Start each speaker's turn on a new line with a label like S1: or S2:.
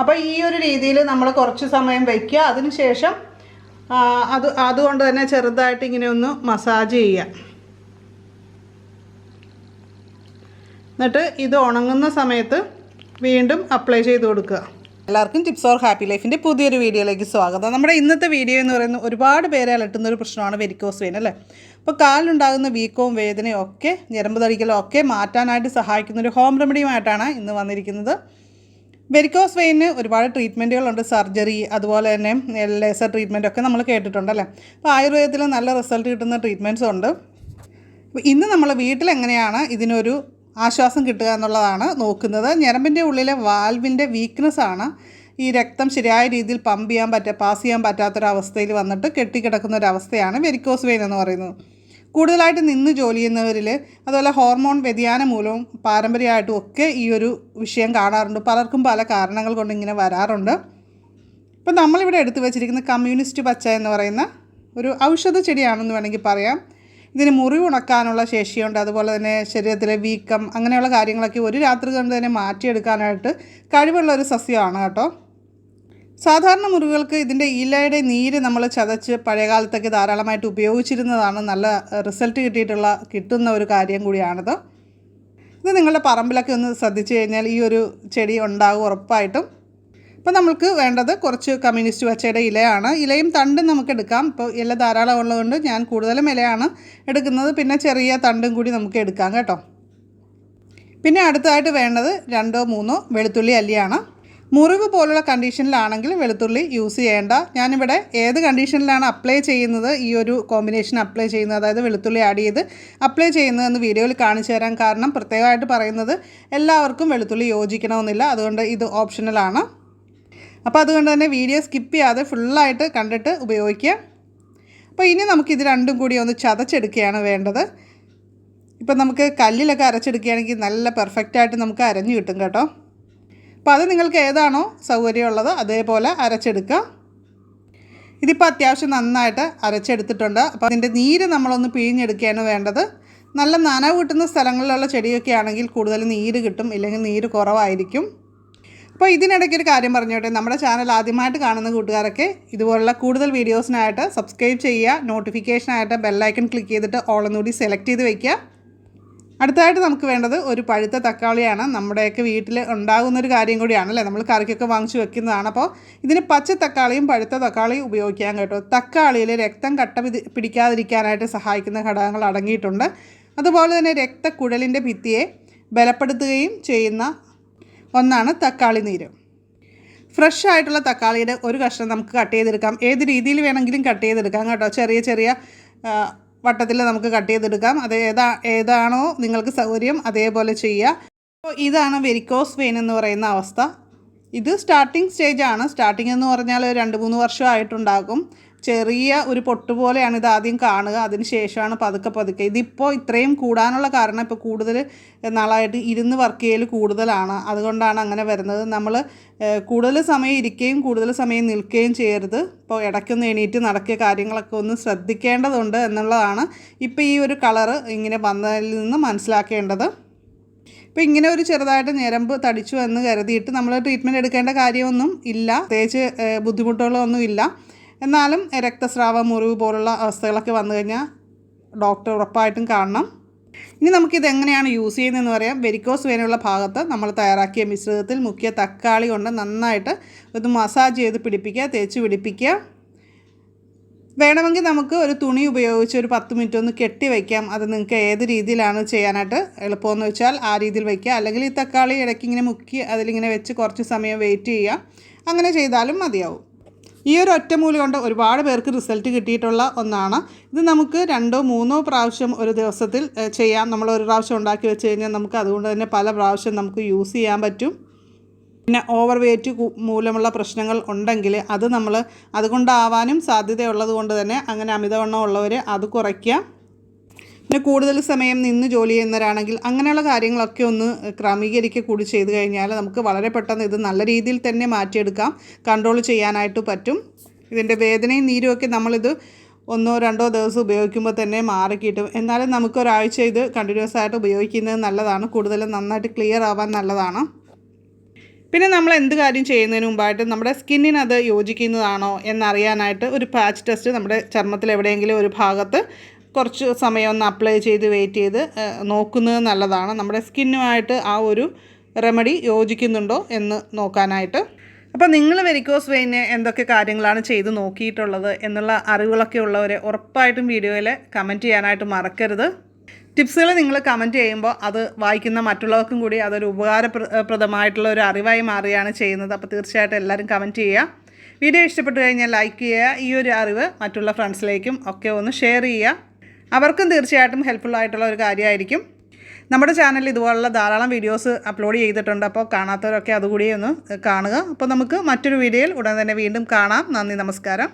S1: അപ്പോൾ ഈ ഒരു രീതിയിൽ നമ്മൾ കുറച്ച് സമയം വയ്ക്കുക. അതിനുശേഷം അതുകൊണ്ട് തന്നെ ചെറുതായിട്ട് ഇങ്ങനെ ഒന്ന് മസാജ് ചെയ്യുക. എന്നിട്ട് ഇത് ഉണങ്ങുന്ന സമയത്ത് വീണ്ടും അപ്ലൈ ചെയ്ത് കൊടുക്കുക. എല്ലാവർക്കും ടിപ്സ് ഓർ ഹാപ്പി ലൈഫിൻ്റെ പുതിയൊരു വീഡിയോയിലേക്ക് സ്വാഗതം. നമ്മുടെ ഇന്നത്തെ വീഡിയോ എന്ന് പറയുന്നത് ഒരുപാട് പേരെ അലട്ടുന്ന ഒരു പ്രശ്നമാണ് വെരിക്കോസ് വെയിൻ അല്ലേ. അപ്പോൾ കാലിലുണ്ടാകുന്ന വീക്കവും വേദനയും ഒക്കെ ഞരമ്പ് തടിക്കലും ഒക്കെ മാറ്റാനായിട്ട് സഹായിക്കുന്ന ഒരു ഹോം റെമഡിയുമായിട്ടാണ് ഇന്ന് വന്നിരിക്കുന്നത്. വെരിക്കോസ് വെയിന് ഒരുപാട് ട്രീറ്റ്മെൻറ്റുകളുണ്ട്, സർജറി, അതുപോലെ തന്നെ ലേസർ ട്രീറ്റ്മെൻറ്റ് ഒക്കെ നമ്മൾ കേട്ടിട്ടുണ്ടല്ലേ. അപ്പോൾ ആയുർവേദത്തിൽ നല്ല റിസൾട്ട് കിട്ടുന്ന ട്രീറ്റ്മെൻറ്റ്സും ഉണ്ട്. ഇന്ന് നമ്മൾ വീട്ടിലെങ്ങനെയാണ് ഇതിനൊരു ആശ്വാസം കിട്ടുക എന്നുള്ളതാണ് നോക്കുന്നത്. ഞരമ്പിൻ്റെ ഉള്ളിലെ വാൽവിൻ്റെ വീക്ക്നെസ്സാണ് ഈ രക്തം ശരിയായ രീതിയിൽ പാസ് ചെയ്യാൻ പറ്റാത്തൊരവസ്ഥയിൽ വന്നിട്ട് കെട്ടിക്കിടക്കുന്ന ഒരവസ്ഥയാണ് വെരിക്കോസ് വെയിൻ എന്ന് പറയുന്നത്. കൂടുതലായിട്ട് നിന്ന് ജോലി ചെയ്യുന്നവരിൽ, അതുപോലെ ഹോർമോൺ വ്യതിയാനം മൂലവും പാരമ്പര്യമായിട്ടും ഒക്കെ ഈ ഒരു വിഷയം കാണാറുണ്ട്. പലർക്കും പല കാരണങ്ങൾ കൊണ്ട് ഇങ്ങനെ വരാറുണ്ട്. ഇപ്പം നമ്മളിവിടെ എടുത്തു വച്ചിരിക്കുന്ന കമ്മ്യൂണിസ്റ്റ് പച്ച എന്ന് പറയുന്ന ഒരു ഔഷധ ചെടിയാണെന്ന് വേണമെങ്കിൽ പറയാം. ഇതിന് മുറിവുണക്കാനുള്ള ശേഷിയുണ്ട്. അതുപോലെ തന്നെ ശരീരത്തിലെ വീക്കം അങ്ങനെയുള്ള കാര്യങ്ങളൊക്കെ ഒരു രാത്രി കൊണ്ട് തന്നെ മാറ്റിയെടുക്കാനായിട്ട് കഴിവുള്ള ഒരു സസ്യമാണ് കേട്ടോ. സാധാരണ മുറിവുകൾക്ക് ഇതിൻ്റെ ഇലയുടെ നീര് നമ്മൾ ചതച്ച് പഴയകാലത്തൊക്കെ ധാരാളമായിട്ട് ഉപയോഗിച്ചിരുന്നതാണ്. നല്ല റിസൾട്ട് കിട്ടുന്ന ഒരു കാര്യം കൂടിയാണിത്. ഇത് നിങ്ങളുടെ പറമ്പിലൊക്കെ ഒന്ന് ശ്രദ്ധിച്ചു കഴിഞ്ഞാൽ ഈ ഒരു ചെടി ഉണ്ടാകും ഉറപ്പായിട്ടും. അപ്പോൾ നമുക്ക് വേണ്ടത് കുറച്ച് കമ്മ്യൂണിസ്റ്റ് പച്ചയുടെ ഇലയാണ്. ഇലയും തണ്ടും നമുക്ക് എടുക്കാം. ഇപ്പോൾ ഇല ധാരാളം ഉള്ളതുകൊണ്ട് ഞാൻ കൂടുതലും ഇലയാണ് എടുക്കുന്നത്. പിന്നെ ചെറിയ തണ്ടും കൂടി നമുക്ക് എടുക്കാം കേട്ടോ. പിന്നെ അടുത്തതായിട്ട് വേണ്ടത് 2-3 വെളുത്തുള്ളി അല്ലിയാണ്. മുറിവ് പോലുള്ള കണ്ടീഷനിലാണെങ്കിൽ വെളുത്തുള്ളി യൂസ് ചെയ്യേണ്ട. ഞാനിവിടെ ഏത് കണ്ടീഷനിലാണ് അപ്ലൈ ചെയ്യുന്നത്, ഈ ഒരു കോമ്പിനേഷൻ അപ്ലൈ ചെയ്യുന്നത്, അതായത് വെളുത്തുള്ളി ആഡ് ചെയ്ത് അപ്ലൈ ചെയ്യുന്നതെന്ന് വീഡിയോയിൽ കാണിച്ചു തരാൻ കാരണം പ്രത്യേകമായിട്ട് പറയുന്നത് എല്ലാവർക്കും വെളുത്തുള്ളി യോജിക്കണമെന്നില്ല. അതുകൊണ്ട് ഇത് ഓപ്ഷണലാണ്. അപ്പോൾ അതുകൊണ്ട് തന്നെ വീഡിയോ സ്കിപ്പ് ചെയ്യാതെ ഫുള്ളായിട്ട് കണ്ടിട്ട് ഉപയോഗിക്കുക. അപ്പോൾ ഇനി നമുക്കിത് രണ്ടും കൂടി ഒന്ന് ചതച്ചെടുക്കുകയാണ് വേണ്ടത്. ഇപ്പം നമുക്ക് കല്ലിലൊക്കെ അരച്ചെടുക്കുകയാണെങ്കിൽ നല്ല പെർഫെക്റ്റായിട്ട് നമുക്ക് അരഞ്ഞു കിട്ടും കേട്ടോ. അപ്പോൾ അത് നിങ്ങൾക്ക് ഏതാണോ സൗകര്യമുള്ളത് അതേപോലെ അരച്ചെടുക്കുക. ഇതിപ്പോൾ അത്യാവശ്യം നന്നായിട്ട് അരച്ചെടുത്തിട്ടുണ്ട്. അപ്പോൾ അതിൻ്റെ നീര് നമ്മളൊന്ന് പിഴിഞ്ഞെടുക്കുകയാണ് വേണ്ടത്. നല്ല നനവ് കിട്ടുന്ന സ്ഥലങ്ങളിലുള്ള ചെടിയൊക്കെ ആണെങ്കിൽ കൂടുതൽ നീര് കിട്ടും, ഇല്ലെങ്കിൽ നീര് കുറവായിരിക്കും. അപ്പോൾ ഇതിനിടയ്ക്ക് ഒരു കാര്യം പറഞ്ഞോട്ടെ, നമ്മുടെ ചാനൽ ആദ്യമായിട്ട് കാണുന്ന കൂട്ടുകാരൊക്കെ ഇതുപോലുള്ള കൂടുതൽ വീഡിയോസിനായിട്ട് സബ്സ്ക്രൈബ് ചെയ്യുക. നോട്ടിഫിക്കേഷനായിട്ട് ബെല്ലൈക്കൺ ക്ലിക്ക് ചെയ്തിട്ട് ഓളൊന്നുകൂടി സെലക്ട് ചെയ്ത് വയ്ക്കുക. അടുത്തതായിട്ട് നമുക്ക് വേണ്ടത് ഒരു പഴുത്ത തക്കാളിയാണ്. നമ്മുടെയൊക്കെ വീട്ടിൽ ഉണ്ടാകുന്നൊരു കാര്യം കൂടിയാണല്ലേ, നമ്മൾ കറിക്കൊക്കെ വാങ്ങിച്ച് വെക്കുന്നതാണ്. അപ്പോൾ ഇതിന് പച്ച തക്കാളിയും പഴുത്ത തക്കാളിയും ഉപയോഗിക്കാൻ കേട്ടോ. തക്കാളിയിൽ രക്തം പിടിക്കാതിരിക്കാനായിട്ട് സഹായിക്കുന്ന ഘടകങ്ങൾ അടങ്ങിയിട്ടുണ്ട്. അതുപോലെ തന്നെ രക്തക്കുഴലിൻ്റെ ഭിത്തിയെ ബലപ്പെടുത്തുകയും ചെയ്യുന്ന ഒന്നാണ് തക്കാളി നീര്. ഫ്രഷ് ആയിട്ടുള്ള തക്കാളിയുടെ ഒരു കഷ്ണം നമുക്ക് കട്ട് ചെയ്തെടുക്കാം. ഏത് രീതിയിൽ വേണമെങ്കിലും കട്ട് ചെയ്തെടുക്കാം കേട്ടോ. ചെറിയ വട്ടത്തിൽ നമുക്ക് കട്ട് ചെയ്തെടുക്കാം. അത് ഏതാണോ നിങ്ങൾക്ക് സൗകര്യം അതേപോലെ ചെയ്യുക. അപ്പോൾ ഇതാണ് വെരിക്കോസ് വെയിൻ എന്ന് പറയുന്ന അവസ്ഥ. ഇത് സ്റ്റാർട്ടിങ് സ്റ്റേജാണ്. സ്റ്റാർട്ടിങ് എന്ന് പറഞ്ഞാൽ 2-3 വർഷമായിട്ടുണ്ടാകും. ചെറിയ ഒരു പൊട്ട് പോലെയാണ് ഇത് ആദ്യം കാണുക. അതിന് ശേഷമാണ് പതുക്കെ ഇതിപ്പോൾ ഇത്രയും കൂടാനുള്ള കാരണം ഇപ്പോൾ കൂടുതൽ നാളായിട്ട് ഇരുന്ന് വർക്ക് ചെയ്യൽ കൂടുതലാണ്. അതുകൊണ്ടാണ് അങ്ങനെ വരുന്നത്. നമ്മൾ കൂടുതൽ സമയം ഇരിക്കുകയും കൂടുതൽ സമയം നിൽക്കുകയും ചെയ്യരുത്. ഇപ്പോൾ ഇടയ്ക്കൊന്ന് എണീറ്റ് നടക്കിയ കാര്യങ്ങളൊക്കെ ഒന്ന് ശ്രദ്ധിക്കേണ്ടതുണ്ട് എന്നുള്ളതാണ് ഇപ്പോൾ ഈ ഒരു കളറ് ഇങ്ങനെ വന്നതിൽ നിന്ന് മനസ്സിലാക്കേണ്ടത്. ഇപ്പോൾ ഇങ്ങനെ ഒരു ചെറുതായിട്ട് ഞരമ്പ് തടിച്ചു എന്ന് കരുതിയിട്ട് നമ്മൾ ട്രീറ്റ്മെൻറ്റ് എടുക്കേണ്ട കാര്യമൊന്നും ഇല്ല, പ്രത്യേകിച്ച് ബുദ്ധിമുട്ടുകളൊന്നും ഇല്ല. എന്നാലും രക്തസ്രാവം, മുറിവ് പോലുള്ള അവസ്ഥകളൊക്കെ വന്നു കഴിഞ്ഞാൽ ഡോക്ടർ ഉറപ്പായിട്ടും കാണണം. ഇനി നമുക്കിതെങ്ങനെയാണ് യൂസ് ചെയ്യുന്നതെന്ന് പറയാം. വെരിക്കോസ് വെയിനുള്ള ഭാഗത്ത് നമ്മൾ തയ്യാറാക്കിയ മിശ്രിതത്തിൽ മുക്കിയ തക്കാളി കൊണ്ട് നന്നായിട്ട് ഇത് മസാജ് ചെയ്ത് തേച്ച് പിടിപ്പിക്കുക. വേണമെങ്കിൽ നമുക്ക് ഒരു തുണി ഉപയോഗിച്ച് ഒരു 10 മിനിറ്റ് ഒന്ന് കെട്ടി വയ്ക്കാം. അത് നിങ്ങൾക്ക് ഏത് രീതിയിലാണ് ചെയ്യാനായിട്ട് എളുപ്പമെന്ന് വെച്ചാൽ ആ രീതിയിൽ വയ്ക്കുക. അല്ലെങ്കിൽ ഈ തക്കാളി ഇടയ്ക്ക് ഇങ്ങനെ മുക്കി അതിലിങ്ങനെ വെച്ച് കുറച്ച് സമയം വെയിറ്റ് ചെയ്യുക. അങ്ങനെ ചെയ്താലും മതിയാവും. ഈ ഒരു ഒറ്റമൂലി കൊണ്ട് ഒരുപാട് പേർക്ക് റിസൾട്ട് കിട്ടിയിട്ടുള്ള ഒന്നാണ്. ഇത് നമുക്ക് 2-3 പ്രാവശ്യം ഒരു ദിവസത്തിൽ ചെയ്യാം. നമ്മൾ ഒരു പ്രാവശ്യം ഉണ്ടാക്കി വെച്ച് കഴിഞ്ഞാൽ നമുക്ക് അതുകൊണ്ട് തന്നെ പല പ്രാവശ്യം നമുക്ക് യൂസ് ചെയ്യാൻ പറ്റും. പിന്നെ ഓവർ വെയ്റ്റ് മൂലമുള്ള പ്രശ്നങ്ങൾ ഉണ്ടെങ്കിൽ അതുകൊണ്ടാവാനും സാധ്യതയുള്ളത് കൊണ്ട് തന്നെ അങ്ങനെ അമിതവണ്ണം ഉള്ളവർ അത് കുറയ്ക്കുക. പിന്നെ കൂടുതൽ സമയം നിന്ന് ജോലി ചെയ്യുന്നവരാണെങ്കിൽ അങ്ങനെയുള്ള കാര്യങ്ങളൊക്കെ ഒന്ന് ക്രമീകരിക്കുക കൂടി ചെയ്തു കഴിഞ്ഞാൽ നമുക്ക് വളരെ പെട്ടെന്ന് ഇത് നല്ല രീതിയിൽ തന്നെ മാറ്റിയെടുക്കാം, കൺട്രോൾ ചെയ്യാനായിട്ട് പറ്റും. ഇതിൻ്റെ വേദനയും നീരുമൊക്കെ നമ്മളിത് 1-2 ദിവസം ഉപയോഗിക്കുമ്പോൾ തന്നെ മാറിക്കിട്ടും. എന്നാലും നമുക്കൊരാഴ്ച ഇത് കണ്ടിന്യൂസ് ആയിട്ട് ഉപയോഗിക്കുന്നത് നല്ലതാണ്. കൂടുതലും നന്നായിട്ട് ക്ലിയർ ആവാൻ നല്ലതാണ്. പിന്നെ നമ്മൾ എന്ത് കാര്യം ചെയ്യുന്നതിന് മുമ്പായിട്ട് നമ്മുടെ സ്കിന്നിന് അത് യോജിക്കുന്നതാണോ എന്നറിയാനായിട്ട് ഒരു പാച്ച് ടെസ്റ്റ് നമ്മുടെ ചർമ്മത്തിൽ എവിടെയെങ്കിലും ഒരു ഭാഗത്ത് കുറച്ച് സമയം ഒന്ന് അപ്ലൈ ചെയ്ത് വെയിറ്റ് ചെയ്ത് നോക്കുന്നത് നല്ലതാണ്. നമ്മുടെ സ്കിന്നുമായിട്ട് ആ ഒരു റെമഡി യോജിക്കുന്നുണ്ടോ എന്ന് നോക്കാനായിട്ട്. അപ്പോൾ നിങ്ങൾ വെരിക്കോസ് വെയിന് എന്തൊക്കെ കാര്യങ്ങളാണ് ചെയ്ത് നോക്കിയിട്ടുള്ളത് എന്നുള്ള അറിവുകളൊക്കെ ഉള്ളവരെ ഉറപ്പായിട്ടും വീഡിയോയിൽ കമൻറ്റ് ചെയ്യാനായിട്ട് മറക്കരുത്. ടിപ്സുകൾ നിങ്ങൾ കമൻറ്റ് ചെയ്യുമ്പോൾ അത് വായിക്കുന്ന മറ്റുള്ളവർക്കും കൂടി അതൊരു ഉപകാരപ്രദമായിട്ടുള്ള ഒരു അറിവായി മാറുകയാണ് ചെയ്യുന്നത്. അപ്പോൾ തീർച്ചയായിട്ടും എല്ലാവരും കമൻറ്റ് ചെയ്യുക. വീഡിയോ ഇഷ്ടപ്പെട്ടു കഴിഞ്ഞാൽ ലൈക്ക് ചെയ്യുക. ഈ ഒരു അറിവ് മറ്റുള്ള ഫ്രണ്ട്സിലേക്കും ഒക്കെ ഒന്ന് ഷെയർ ചെയ്യുക. അവർക്കും തീർച്ചയായിട്ടും ഹെൽപ്ഫുള്ളായിട്ടുള്ള ഒരു കാര്യമായിരിക്കും. നമ്മുടെ ചാനലിൽ ഇതുപോലുള്ള ധാരാളം വീഡിയോസ് അപ്ലോഡ് ചെയ്തിട്ടുണ്ട്. അപ്പോൾ കാണാത്തവരൊക്കെ അതുകൂടി ഒന്ന് കാണുക. അപ്പോൾ നമുക്ക് മറ്റൊരു വീഡിയോയിൽ ഉടൻ തന്നെ വീണ്ടും കാണാം. നന്ദി, നമസ്കാരം.